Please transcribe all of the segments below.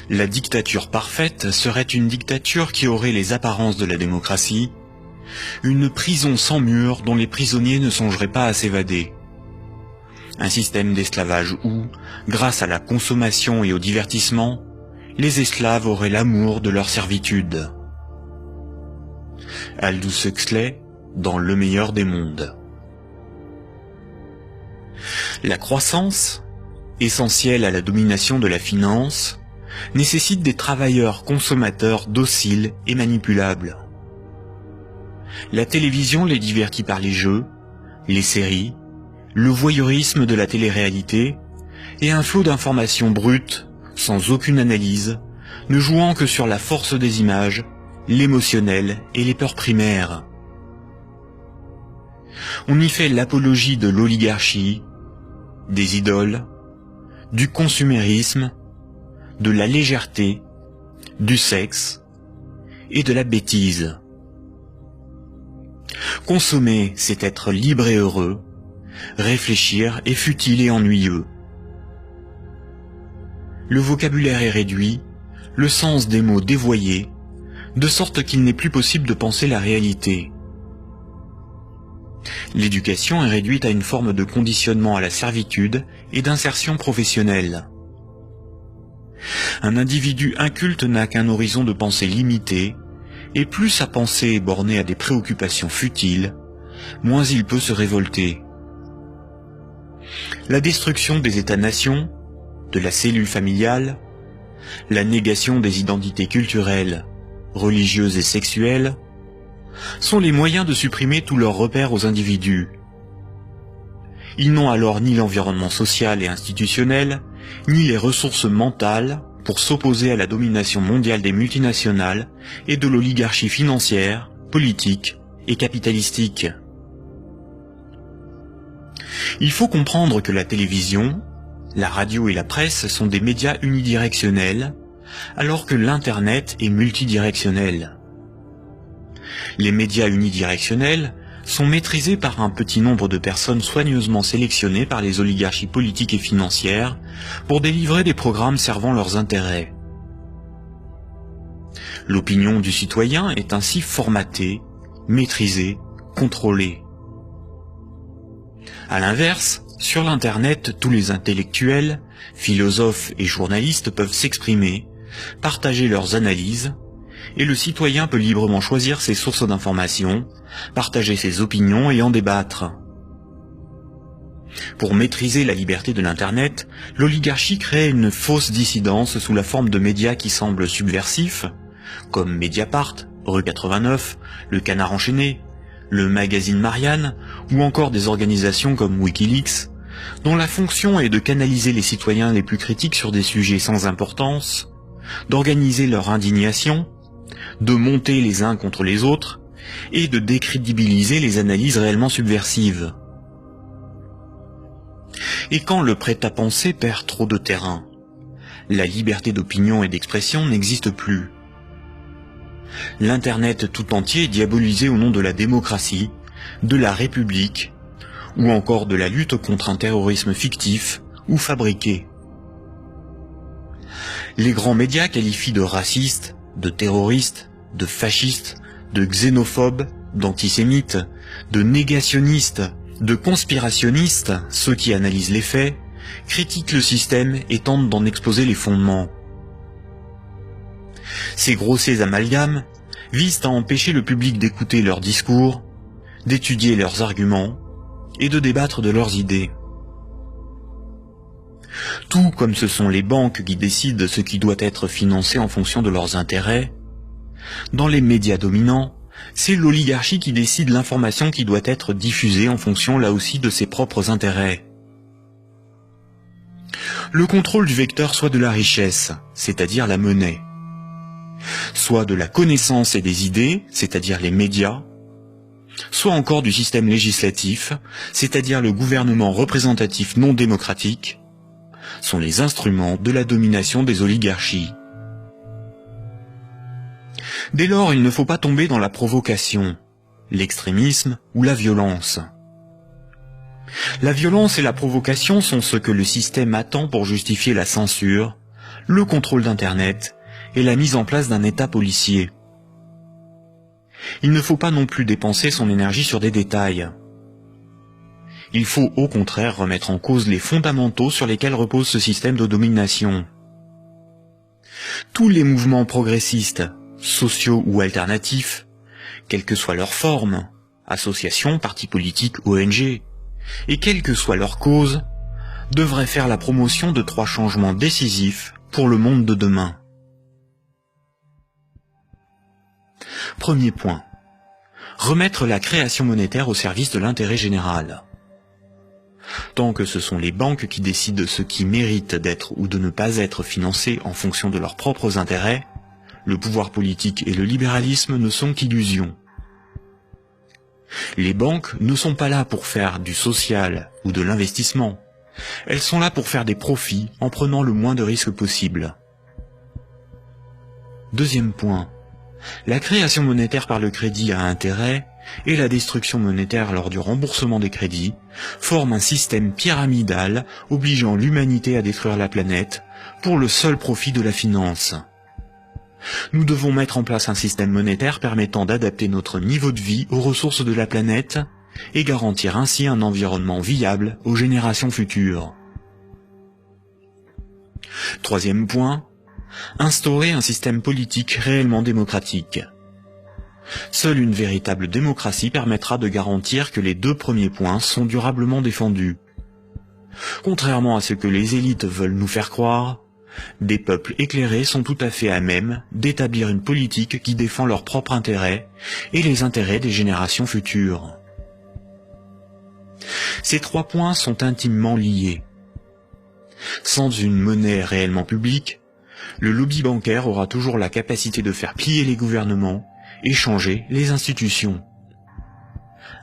La dictature parfaite serait une dictature qui aurait les apparences de la démocratie, une prison sans murs dont les prisonniers ne songeraient pas à s'évader. Un système d'esclavage où, grâce à la consommation et au divertissement, les esclaves auraient l'amour de leur servitude. Aldous Huxley, dans Le meilleur des mondes. La croissance, essentielle à la domination de la finance, nécessite des travailleurs consommateurs dociles et manipulables. La télévision les divertit par les jeux, les séries, le voyeurisme de la télé-réalité et un flot d'informations brutes, sans aucune analyse, ne jouant que sur la force des images, l'émotionnel et les peurs primaires. On y fait l'apologie de l'oligarchie, des idoles, du consumérisme, de la légèreté, du sexe et de la bêtise. Consommer, c'est être libre et heureux. Réfléchir est futile et ennuyeux. Le vocabulaire est réduit, le sens des mots dévoyé, de sorte qu'il n'est plus possible de penser la réalité. L'éducation est réduite à une forme de conditionnement à la servitude et d'insertion professionnelle. Un individu inculte n'a qu'un horizon de pensée limité, et plus sa pensée est bornée à des préoccupations futiles, moins il peut se révolter. La destruction des États-nations, de la cellule familiale, la négation des identités culturelles, religieuses et sexuelles, sont les moyens de supprimer tous leurs repères aux individus. Ils n'ont alors ni l'environnement social et institutionnel, ni les ressources mentales pour s'opposer à la domination mondiale des multinationales et de l'oligarchie financière, politique et capitalistique. Il faut comprendre que la télévision, la radio et la presse sont des médias unidirectionnels, alors que l'Internet est multidirectionnel. Les médias unidirectionnels sont maîtrisés par un petit nombre de personnes soigneusement sélectionnées par les oligarchies politiques et financières pour délivrer des programmes servant leurs intérêts. L'opinion du citoyen est ainsi formatée, maîtrisée, contrôlée. À l'inverse, sur l'Internet, tous les intellectuels, philosophes et journalistes peuvent s'exprimer, partager leurs analyses, et le citoyen peut librement choisir ses sources d'information, partager ses opinions et en débattre. Pour maîtriser la liberté de l'Internet, l'oligarchie crée une fausse dissidence sous la forme de médias qui semblent subversifs, comme Mediapart, Rue 89, Le Canard enchaîné, le magazine Marianne, ou encore des organisations comme Wikileaks, dont la fonction est de canaliser les citoyens les plus critiques sur des sujets sans importance, d'organiser leur indignation, de monter les uns contre les autres, et de décrédibiliser les analyses réellement subversives. Et quand le prêt-à-penser perd trop de terrain, la liberté d'opinion et d'expression n'existe plus. L'Internet tout entier est diabolisé au nom de la démocratie, de la République, ou encore de la lutte contre un terrorisme fictif ou fabriqué. Les grands médias qualifient de racistes, de terroristes, de fascistes, de xénophobes, d'antisémites, de négationnistes, de conspirationnistes ceux qui analysent les faits, critiquent le système et tentent d'en exposer les fondements. Ces grossiers amalgames visent à empêcher le public d'écouter leurs discours, d'étudier leurs arguments et de débattre de leurs idées. Tout comme ce sont les banques qui décident ce qui doit être financé en fonction de leurs intérêts, dans les médias dominants, c'est l'oligarchie qui décide l'information qui doit être diffusée en fonction là aussi de ses propres intérêts. Le contrôle du vecteur soit de la richesse, c'est-à-dire la monnaie, soit de la connaissance et des idées, c'est-à-dire les médias, soit encore du système législatif, c'est-à-dire le gouvernement représentatif non démocratique, sont les instruments de la domination des oligarchies. Dès lors, il ne faut pas tomber dans la provocation, l'extrémisme ou la violence. La violence et la provocation sont ce que le système attend pour justifier la censure, le contrôle d'Internet et la mise en place d'un État policier. Il ne faut pas non plus dépenser son énergie sur des détails. Il faut au contraire remettre en cause les fondamentaux sur lesquels repose ce système de domination. Tous les mouvements progressistes, sociaux ou alternatifs, quelle que soit leur forme, associations, partis politiques, ONG, et quelle que soit leur cause, devraient faire la promotion de 3 changements décisifs pour le monde de demain. Premier point. Remettre la création monétaire au service de l'intérêt général. Tant que ce sont les banques qui décident ce qui mérite d'être ou de ne pas être financé en fonction de leurs propres intérêts, le pouvoir politique et le libéralisme ne sont qu'illusions. Les banques ne sont pas là pour faire du social ou de l'investissement. Elles sont là pour faire des profits en prenant le moins de risques possible. Deuxième point. La création monétaire par le crédit à intérêt et la destruction monétaire lors du remboursement des crédits forment un système pyramidal obligeant l'humanité à détruire la planète pour le seul profit de la finance. Nous devons mettre en place un système monétaire permettant d'adapter notre niveau de vie aux ressources de la planète et garantir ainsi un environnement viable aux générations futures. Troisième point, instaurer un système politique réellement démocratique. Seule une véritable démocratie permettra de garantir que les 2 premiers points sont durablement défendus. Contrairement à ce que les élites veulent nous faire croire, des peuples éclairés sont tout à fait à même d'établir une politique qui défend leurs propres intérêts et les intérêts des générations futures. Ces 3 points sont intimement liés. Sans une monnaie réellement publique, le lobby bancaire aura toujours la capacité de faire plier les gouvernements et changer les institutions.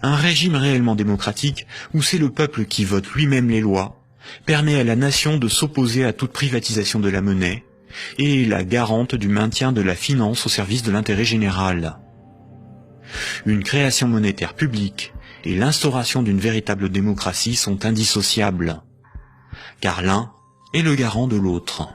Un régime réellement démocratique, où c'est le peuple qui vote lui-même les lois, permet à la nation de s'opposer à toute privatisation de la monnaie et est la garante du maintien de la finance au service de l'intérêt général. Une création monétaire publique et l'instauration d'une véritable démocratie sont indissociables, car l'un est le garant de l'autre.